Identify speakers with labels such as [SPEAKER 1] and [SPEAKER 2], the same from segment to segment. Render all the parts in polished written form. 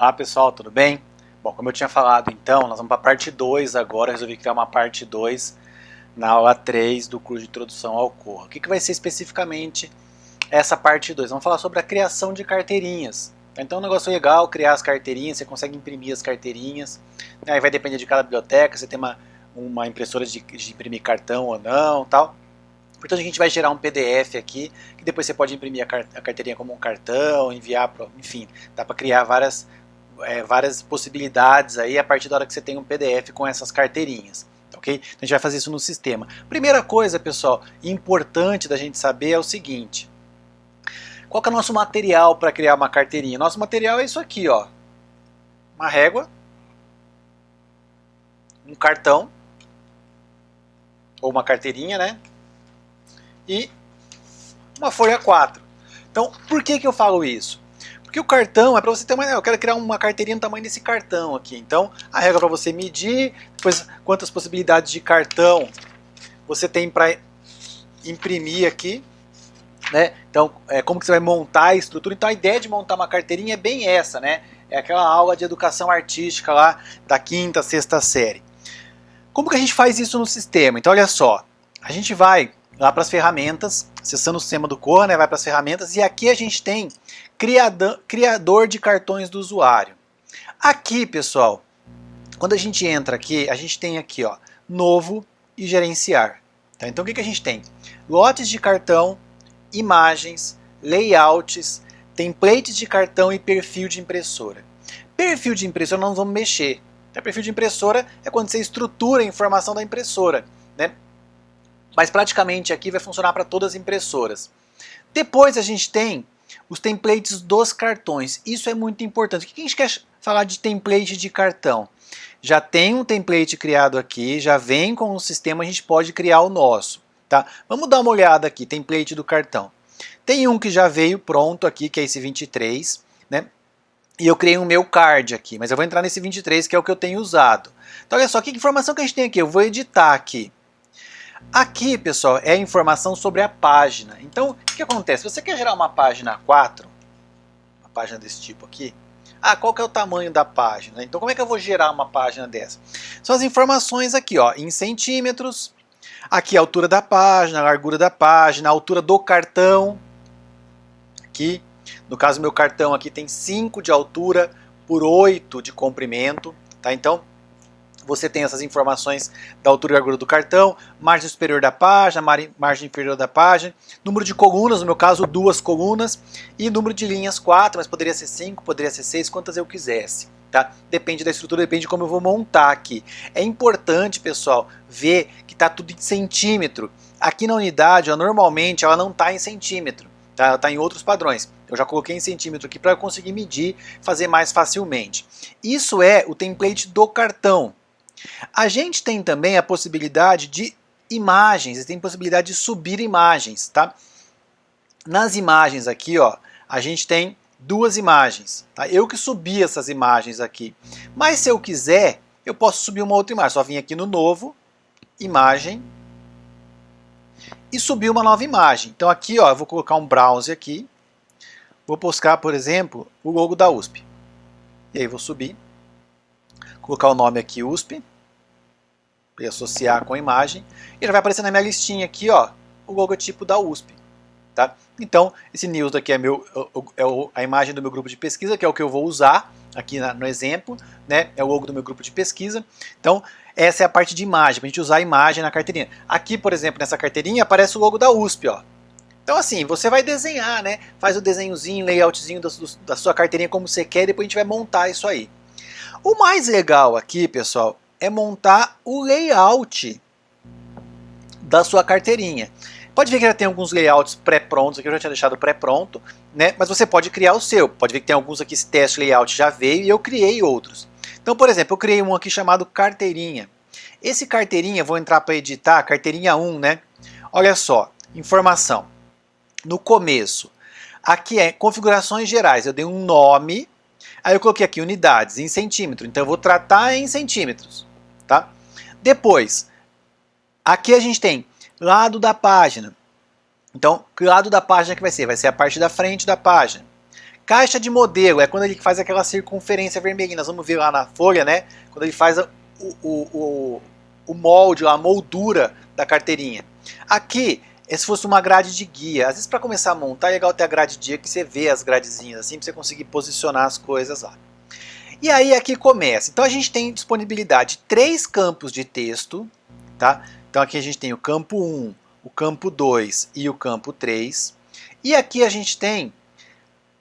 [SPEAKER 1] Olá pessoal, tudo bem? Bom, como eu tinha falado então, nós vamos para a parte 2 agora, eu resolvi criar uma parte 2 na aula 3 do curso de Introdução ao Corra. O que vai ser especificamente essa parte 2? Vamos falar sobre a criação de carteirinhas. Então é um negócio legal criar as carteirinhas, você consegue imprimir as carteirinhas, aí vai depender de cada biblioteca, você tem uma impressora de imprimir cartão ou não, tal. Portanto, a gente vai gerar um PDF aqui, que depois você pode imprimir a carteirinha como um cartão, enviar, enfim, dá para criar várias possibilidades aí a partir da hora que você tem um PDF com essas carteirinhas, ok? Então a gente vai fazer isso no sistema. Primeira coisa, pessoal, importante da gente saber é o seguinte: qual que é o nosso material para criar uma carteirinha? Nosso material é isso aqui, ó, uma régua, um cartão, ou uma carteirinha, né? E uma folha 4. Então, por que eu falo isso? Porque o cartão é para você ter uma... Eu quero criar uma carteirinha no tamanho desse cartão aqui. Então, a regra é para você medir, depois quantas possibilidades de cartão você tem para imprimir aqui, né? Então, como que você vai montar a estrutura. Então, a ideia de montar uma carteirinha é bem essa, né? É aquela aula de educação artística lá da 5ª, 6ª série. Como que a gente faz isso no sistema? Então, olha só. A gente vai lá para as ferramentas, acessando o sistema do Corra, né, vai para as ferramentas, e aqui a gente tem criador de cartões do usuário. Aqui, pessoal, quando a gente entra aqui, a gente tem aqui, ó, novo e gerenciar. Tá? Então o que a gente tem? Lotes de cartão, imagens, layouts, templates de cartão e perfil de impressora. Perfil de impressora nós não vamos mexer. Perfil de impressora é quando você estrutura a informação da impressora, né? Mas praticamente aqui vai funcionar para todas as impressoras. Depois a gente tem os templates dos cartões. Isso é muito importante. O que a gente quer falar de template de cartão? Já tem um template criado aqui, já vem com o sistema, a gente pode criar o nosso. Tá? Vamos dar uma olhada aqui, template do cartão. Tem um que já veio pronto aqui, que é esse 23, né? E eu criei o meu card aqui, mas eu vou entrar nesse 23, que é o que eu tenho usado. Então olha só, que informação que a gente tem aqui? Eu vou editar aqui. Aqui, pessoal, é a informação sobre a página. Então, o que acontece? Você quer gerar uma página 4, uma página desse tipo aqui? Ah, qual que é o tamanho da página? Então, como é que eu vou gerar uma página dessa? São as informações aqui, ó, em centímetros. Aqui a altura da página, a largura da página, a altura do cartão. Aqui, no caso, meu cartão aqui tem 5 de altura por 8 de comprimento. Tá? Então, você tem essas informações da altura e largura do cartão, margem superior da página, margem inferior da página, número de colunas, no meu caso 2 colunas, e número de linhas 4, mas poderia ser 5, poderia ser 6, quantas eu quisesse. Tá? Depende da estrutura, depende de como eu vou montar aqui. É importante, pessoal, ver que está tudo em centímetro. Aqui na unidade, ó, normalmente ela não está em centímetro, tá? Ela está em outros padrões. Eu já coloquei em centímetro aqui para eu conseguir medir, fazer mais facilmente. Isso é o template do cartão. A gente tem também a possibilidade de imagens, tem possibilidade de subir imagens, tá? Nas imagens aqui, ó, a gente tem 2 imagens, tá? Eu que subi essas imagens aqui, mas se eu quiser, eu posso subir uma outra imagem, só vim aqui no novo, imagem, e subir uma nova imagem. Então aqui, ó, eu vou colocar um browse aqui, vou buscar, por exemplo, o logo da USP, e aí vou subir, colocar o nome aqui USP, e associar com a imagem, e já vai aparecer na minha listinha aqui, ó, o logotipo da USP. Tá? Então, esse news daqui é a imagem do meu grupo de pesquisa, que é o que eu vou usar aqui no exemplo, né? É o logo do meu grupo de pesquisa. Então, essa é a parte de imagem, para a gente usar a imagem na carteirinha. Aqui, por exemplo, nessa carteirinha, aparece o logo da USP, ó. Então, assim, você vai desenhar, né? Faz o desenhozinho, layoutzinho da sua carteirinha como você quer, e depois a gente vai montar isso aí. O mais legal aqui, pessoal, é montar o layout da sua carteirinha. Pode ver que já tem alguns layouts pré-prontos, aqui eu já tinha deixado pré-pronto, né? Mas você pode criar o seu. Pode ver que tem alguns aqui, esse teste layout já veio e eu criei outros. Então, por exemplo, eu criei um aqui chamado carteirinha. Esse carteirinha, vou entrar para editar, carteirinha 1, né? Olha só, informação. No começo, aqui é configurações gerais, eu dei um nome, aí eu coloquei aqui unidades em centímetro, então eu vou tratar em centímetros. Tá? Depois, aqui a gente tem lado da página. Então, que lado da página que vai ser? Vai ser a parte da frente da página. Caixa de modelo é quando ele faz aquela circunferência vermelhinha. Nós vamos ver lá na folha, né? Quando ele faz o molde, a moldura da carteirinha. Aqui é se fosse uma grade de guia. Às vezes para começar a montar é legal ter a grade de guia que você vê as gradezinhas assim, para você conseguir posicionar as coisas lá. E aí aqui começa. Então a gente tem disponibilidade de 3 campos de texto, tá? Então aqui a gente tem o campo 1, o campo 2 e o campo 3. E aqui a gente tem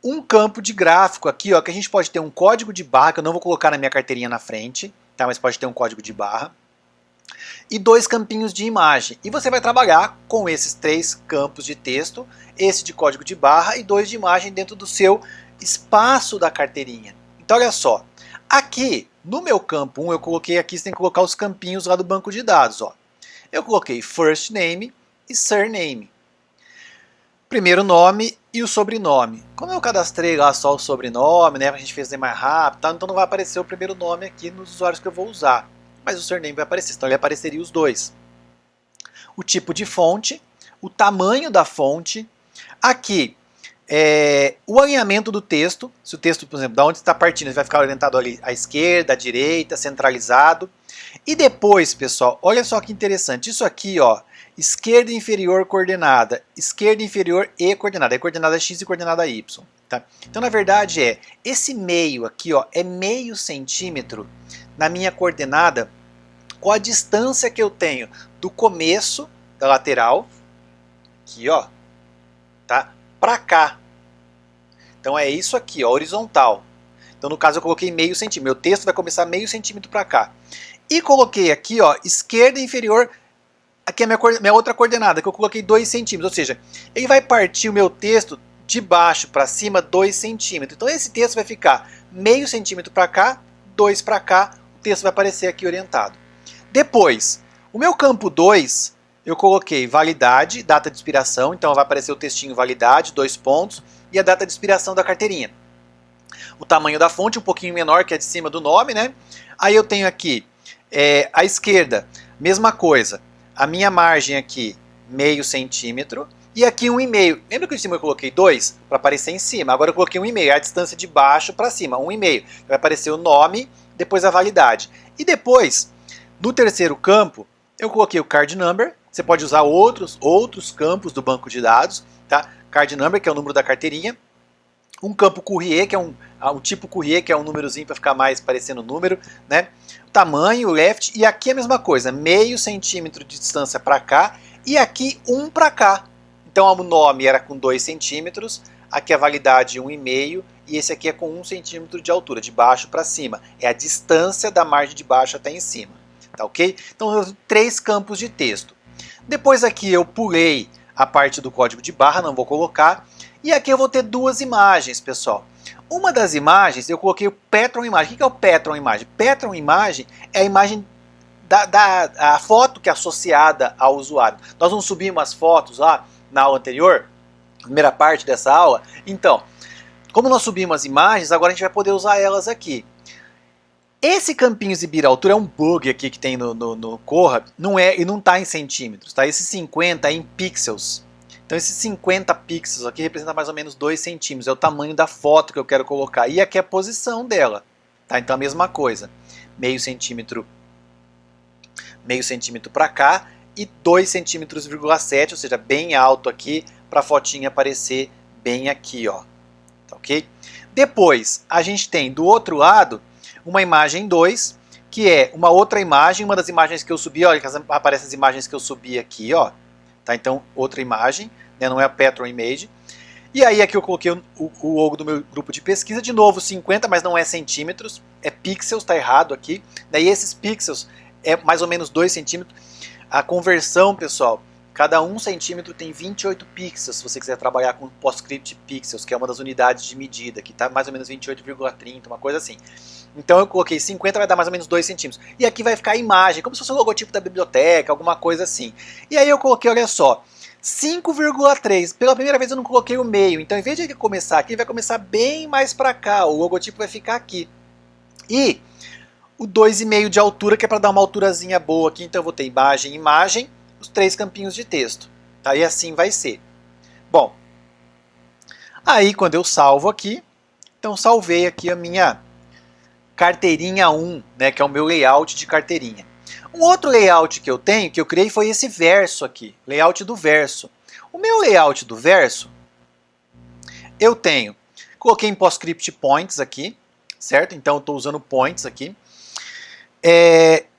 [SPEAKER 1] um campo de gráfico aqui, ó, que a gente pode ter um código de barra, que eu não vou colocar na minha carteirinha na frente, tá? Mas pode ter um código de barra. E 2 campinhos de imagem. E você vai trabalhar com esses 3 campos de texto, esse de código de barra e 2 de imagem dentro do seu espaço da carteirinha. Então olha só, aqui no meu campo 1 eu coloquei aqui, você tem que colocar os campinhos lá do banco de dados. Ó. Eu coloquei first name e surname. Primeiro nome e o sobrenome. Como eu cadastrei lá só o sobrenome, né, a gente fez mais rápido, tá? Então não vai aparecer o primeiro nome aqui nos usuários que eu vou usar. Mas o surname vai aparecer, então ele apareceria os 2. O tipo de fonte, o tamanho da fonte, aqui o alinhamento do texto, se o texto, por exemplo, da onde está partindo, ele vai ficar orientado ali à esquerda, à direita, centralizado. E depois, pessoal, olha só que interessante, isso aqui, ó, esquerda inferior coordenada, esquerda inferior e coordenada, é coordenada x e coordenada y. Tá? Então, na verdade, esse meio aqui, ó, é meio centímetro na minha coordenada com a distância que eu tenho do começo da lateral, aqui, ó, tá, para cá. Então é isso aqui, ó, horizontal. Então no caso eu coloquei meio centímetro. Meu texto vai começar meio centímetro para cá. E coloquei aqui, ó, esquerda inferior, aqui é a minha outra coordenada, que eu coloquei 2 centímetros. Ou seja, ele vai partir o meu texto de baixo para cima 2 centímetros. Então esse texto vai ficar meio centímetro para cá, 2 para cá, o texto vai aparecer aqui orientado. Depois, o meu campo 2, eu coloquei validade, data de expiração, então vai aparecer o textinho validade, 2 pontos, e a data de expiração da carteirinha. O tamanho da fonte, um pouquinho menor que a de cima do nome, né? Aí eu tenho aqui, à esquerda, mesma coisa, a minha margem aqui, meio centímetro, e aqui 1,5. Lembra que em cima eu coloquei 2 para aparecer em cima? Agora eu coloquei 1,5, a distância de baixo para cima, 1,5. Vai aparecer o nome, depois a validade. E depois, no terceiro campo, eu coloquei o card number. Você pode usar outros campos do banco de dados, tá? Card number, que é o número da carteirinha. Um campo courrier, que é um tipo courrier, que é um númerozinho para ficar mais parecendo número, né? Tamanho, left, e aqui é a mesma coisa, meio centímetro de distância para cá, e aqui 1 para cá. Então o nome era com 2 centímetros, aqui a validade 1,5, e esse aqui é com 1 centímetro de altura, de baixo para cima. É a distância da margem de baixo até em cima. Tá ok? Então eu tenho 3 campos de texto. Depois aqui eu pulei a parte do código de barra, não vou colocar. E aqui eu vou ter 2 imagens, pessoal. Uma das imagens, eu coloquei o Patron Imagem. O que é o Patron Imagem? Patron Imagem é a imagem a foto que é associada ao usuário. Nós não subimos as fotos lá na aula anterior, primeira parte dessa aula. Então, como nós subimos as imagens, agora a gente vai poder usar elas aqui. Esse campinho exibir a altura é um bug aqui que tem no Corra, e não está em centímetros, tá? Esse 50 é em pixels. Então esses 50 pixels aqui representa mais ou menos 2 centímetros, é o tamanho da foto que eu quero colocar. E aqui é a posição dela, tá? Então a mesma coisa, meio centímetro para cá e 2 centímetros, 7, ou seja, bem alto aqui para a fotinha aparecer bem aqui, ó. Tá ok? Depois a gente tem do outro lado uma imagem 2, que é uma outra imagem, uma das imagens que eu subi, olha, aparecem as imagens que eu subi aqui, ó. Tá, então, outra imagem, né, não é a Patron Image. E aí aqui eu coloquei o logo do meu grupo de pesquisa, de novo 50, mas não é centímetros, é pixels, tá errado aqui. Daí esses pixels é mais ou menos 2 centímetros. A conversão, pessoal, cada 1 centímetro tem 28 pixels, se você quiser trabalhar com PostScript pixels, que é uma das unidades de medida, que tá mais ou menos 28,30, uma coisa assim. Então eu coloquei 50, vai dar mais ou menos 2 centímetros. E aqui vai ficar a imagem, como se fosse o logotipo da biblioteca, alguma coisa assim. E aí eu coloquei, olha só, 5,3. Pela primeira vez eu não coloquei o meio. Então em vez de ele começar aqui, ele vai começar bem mais para cá. O logotipo vai ficar aqui. E o 2,5 de altura, que é para dar uma alturazinha boa aqui. Então eu vou ter imagem, imagem, os 3 campinhos de texto. Tá? E assim vai ser. Bom, aí quando eu salvo aqui, Então salvei aqui a minha carteirinha 1, né, que é o meu layout de carteirinha. Um outro layout que eu tenho, que eu criei, foi esse verso aqui, layout do verso. O meu layout do verso, eu tenho, coloquei em PostScript points aqui, certo? Então eu estou usando points aqui.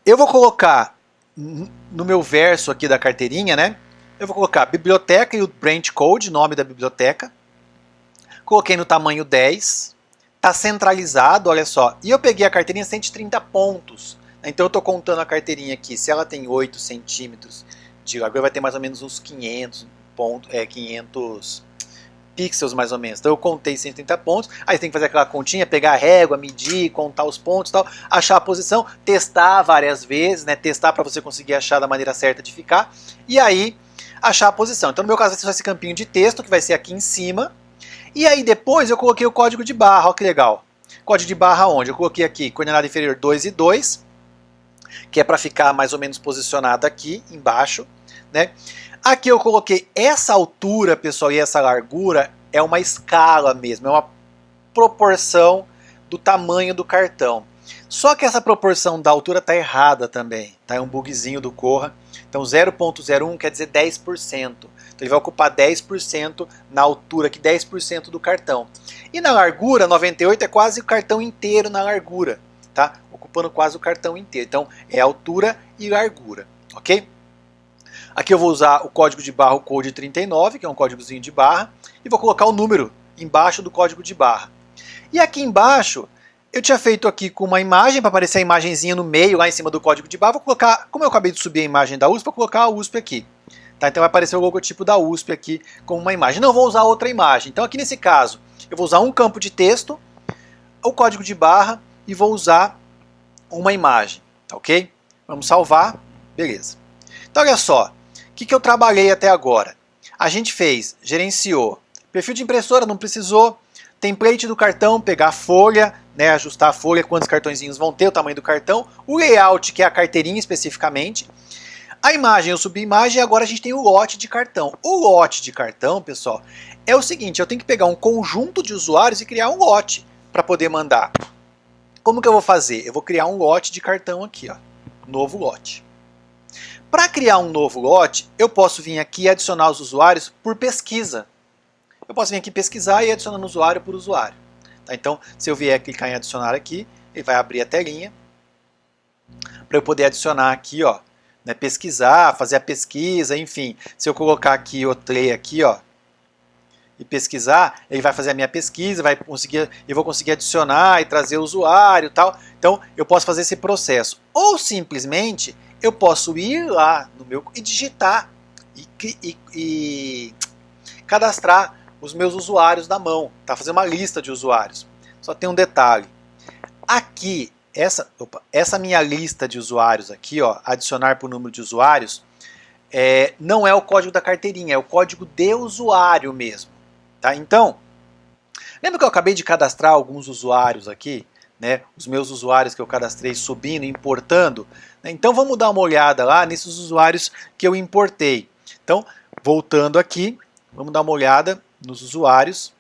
[SPEAKER 1] Eu vou colocar no meu verso aqui da carteirinha, né? Eu vou colocar biblioteca e o branch code, nome da biblioteca. Coloquei no tamanho 10. Está centralizado, olha só. E eu peguei a carteirinha 130 pontos. Então eu estou contando a carteirinha aqui. Se ela tem 8 centímetros de largura, vai ter mais ou menos uns 500 pixels mais ou menos. Então eu contei 130 pontos. Aí você tem que fazer aquela continha, pegar a régua, medir, contar os pontos e tal, achar a posição, testar várias vezes, né? Testar para você conseguir achar da maneira certa de ficar. E aí achar a posição. Então no meu caso vai ser só esse campinho de texto que vai ser aqui em cima. E aí depois eu coloquei o código de barra, olha que legal. Código de barra onde? Eu coloquei aqui coordenada inferior 2 e 2, que é para ficar mais ou menos posicionado aqui embaixo, né? Aqui eu coloquei essa altura, pessoal, e essa largura é uma escala mesmo, é uma proporção do tamanho do cartão. Só que essa proporção da altura está errada também, tá? É um bugzinho do Corra. Então 0.01 quer dizer 10%. Então ele vai ocupar 10% na altura, aqui 10% do cartão. E na largura, 98 é quase o cartão inteiro na largura, tá? Ocupando quase o cartão inteiro. Então é altura e largura, ok? Aqui eu vou usar o código de barra, o code 39, que é um códigozinho de barra, e vou colocar o número embaixo do código de barra. E aqui embaixo, eu tinha feito aqui com uma imagem, para aparecer a imagenzinha no meio, lá em cima do código de barra, vou colocar, como eu acabei de subir a imagem da USP, vou colocar a USP aqui. Tá? Então vai aparecer o logotipo da USP aqui como uma imagem. Não vou usar outra imagem. Então aqui nesse caso, eu vou usar um campo de texto, o código de barra, e vou usar uma imagem, tá ok? Vamos salvar, beleza. Então olha só, o que eu trabalhei até agora? A gente gerenciou perfil de impressora, não precisou, template do cartão, pegar a folha, né, ajustar a folha, quantos cartõezinhos vão ter, o tamanho do cartão, o layout, que é a carteirinha especificamente, a imagem, eu subi a imagem e agora a gente tem o lote de cartão. O lote de cartão, pessoal, é o seguinte, eu tenho que pegar um conjunto de usuários e criar um lote para poder mandar. Como que eu vou fazer? Eu vou criar um lote de cartão aqui, ó, novo lote. Para criar um novo lote, eu posso vir aqui e adicionar os usuários por pesquisa. Eu posso vir aqui pesquisar e ir adicionando usuário por usuário. Tá? Então, se eu vier clicar em adicionar aqui, ele vai abrir a telinha para eu poder adicionar aqui, ó, né, pesquisar, fazer a pesquisa, enfim. Se eu colocar aqui o Tlay aqui, ó, e pesquisar, ele vai fazer a minha pesquisa, eu vou conseguir adicionar e trazer o usuário e tal. Então, eu posso fazer esse processo. Ou simplesmente eu posso ir lá no meu e digitar e cadastrar os meus usuários na mão, tá? Fazer uma lista de usuários. Só tem um detalhe. Aqui, essa minha lista de usuários aqui, ó, adicionar por número de usuários, não é o código da carteirinha, é o código de usuário mesmo. Tá? Então, lembra que eu acabei de cadastrar alguns usuários aqui? Né, os meus usuários que eu cadastrei subindo, importando. Né, então vamos dar uma olhada lá nesses usuários que eu importei. Então, voltando aqui, vamos dar uma olhada nos usuários.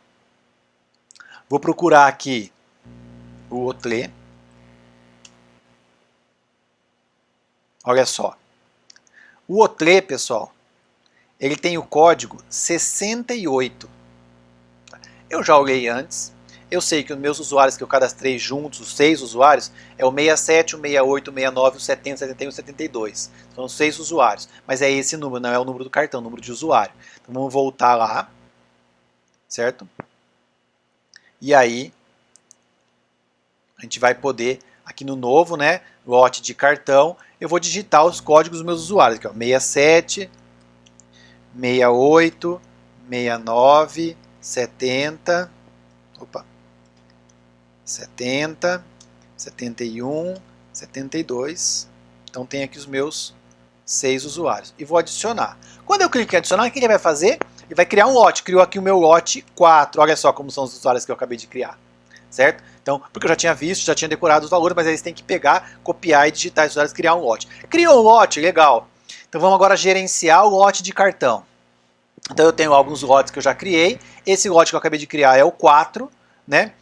[SPEAKER 1] Vou procurar aqui o Otlé. Olha só. O Otlé, pessoal, ele tem o código 68. Eu já olhei antes. Eu sei que os meus usuários que eu cadastrei juntos, os 6 usuários, é o 67, o 68, o 69, o 70, o 71 e o 72. São 6 usuários. Mas é esse número, não é o número do cartão, é o número de usuário. Então vamos voltar lá, certo? E aí, a gente vai poder, aqui no novo, né, lote de cartão, eu vou digitar os códigos dos meus usuários. Aqui, ó, 67, 68, 69, 70... Opa! 70, 71, 72. Então tem aqui os meus 6 usuários. E vou adicionar. Quando eu clico em adicionar, o que ele vai fazer? Ele vai criar um lote. Criou aqui o meu lote 4. Olha só como são os usuários que eu acabei de criar. Certo? Então, porque eu já tinha visto, já tinha decorado os valores, mas eles têm que pegar, copiar e digitar esses usuários e criar um lote. Criou um lote, legal. Então vamos agora gerenciar o lote de cartão. Então eu tenho alguns lotes que eu já criei. Esse lote que eu acabei de criar é o 4. né?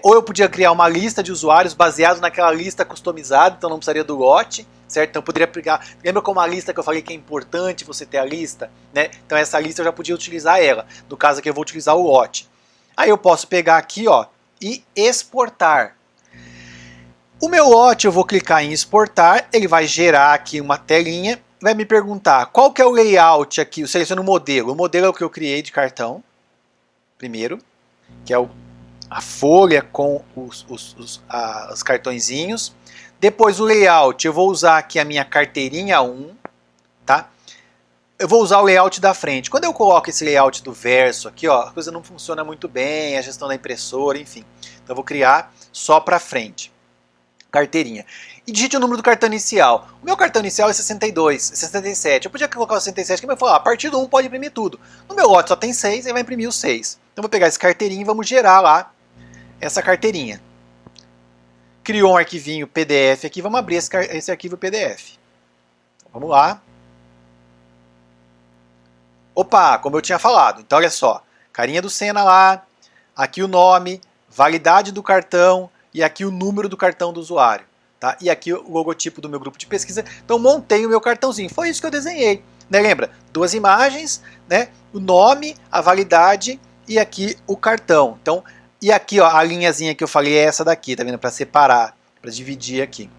[SPEAKER 1] Ou eu podia criar uma lista de usuários baseado naquela lista customizada, então não precisaria do lote, certo? Então eu poderia pegar, lembra como a lista que eu falei que é importante você ter a lista, né? Então essa lista eu já podia utilizar ela, no caso aqui eu vou utilizar o lote. Aí eu posso pegar aqui, ó, e exportar. O meu lote eu vou clicar em exportar, ele vai gerar aqui uma telinha, vai me perguntar qual que é o layout aqui, eu seleciono o modelo é o que eu criei de cartão, primeiro, que é a folha com os cartõezinhos. Depois o layout, eu vou usar aqui a minha carteirinha 1, tá? Eu vou usar o layout da frente. Quando eu coloco esse layout do verso aqui, ó, a coisa não funciona muito bem, a gestão da impressora, enfim. Então eu vou criar só para frente. Carteirinha. E digite o número do cartão inicial. O meu cartão inicial é 62, 67. Eu podia colocar o 67 aqui, mas falar, a partir do 1 pode imprimir tudo. No meu lote só tem 6, ele vai imprimir os 6. Então eu vou pegar esse carteirinho e vamos gerar lá essa carteirinha. Criou um arquivinho PDF aqui, vamos abrir esse arquivo PDF. Então, vamos lá. Opa, como eu tinha falado. Então olha só, carinha do Senna lá, aqui o nome, validade do cartão e aqui o número do cartão do usuário. Tá? E aqui o logotipo do meu grupo de pesquisa. Então montei o meu cartãozinho. Foi isso que eu desenhei. Né? Lembra? 2 imagens, né? O nome, a validade e aqui o cartão. Então, e aqui ó, a linhazinha que eu falei é essa daqui, tá vendo? Para separar, para dividir aqui.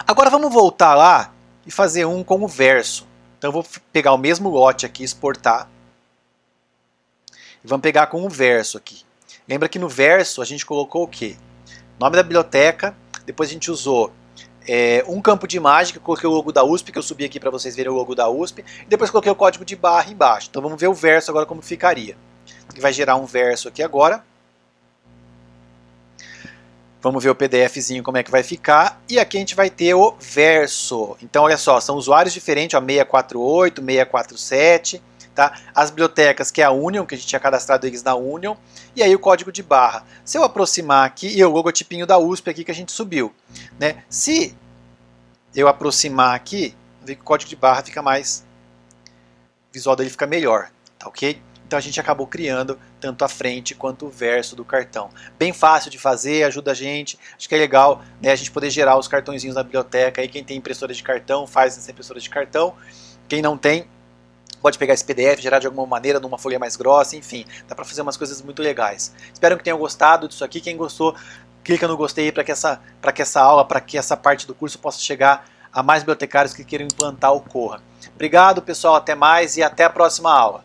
[SPEAKER 1] Agora vamos voltar lá e fazer um com o verso. Então eu vou pegar o mesmo lote aqui, exportar. E vamos pegar com o verso aqui. Lembra que no verso a gente colocou o quê? Nome da biblioteca. Depois a gente usou um campo de imagem, que eu coloquei o logo da USP, que eu subi aqui para vocês verem o logo da USP. E depois coloquei o código de barra embaixo. Então vamos ver o verso agora como ficaria. Ele vai gerar um verso aqui agora. Vamos ver o PDFzinho como é que vai ficar. E aqui a gente vai ter o verso. Então olha só, são usuários diferentes, ó, 648, 647. Tá? As bibliotecas, que é a Union, que a gente tinha cadastrado eles na Union, e aí o código de barra. Se eu aproximar aqui, e o logotipinho da USP aqui que a gente subiu. Né? Se eu aproximar aqui, ver que o código de barra fica mais... O visual dele fica melhor, tá ok? Então a gente acabou criando tanto a frente quanto o verso do cartão. Bem fácil de fazer, ajuda a gente. Acho que é legal, né, a gente poder gerar os cartõezinhos na biblioteca. Aí quem tem impressora de cartão, faz essa impressora de cartão. Quem não tem, pode pegar esse PDF, gerar de alguma maneira numa folha mais grossa, enfim, dá para fazer umas coisas muito legais. Espero que tenham gostado disso aqui. Quem gostou, clica no gostei para que essa aula, para que essa parte do curso possa chegar a mais bibliotecários que queiram implantar o Corra. Obrigado, pessoal, até mais e até a próxima aula.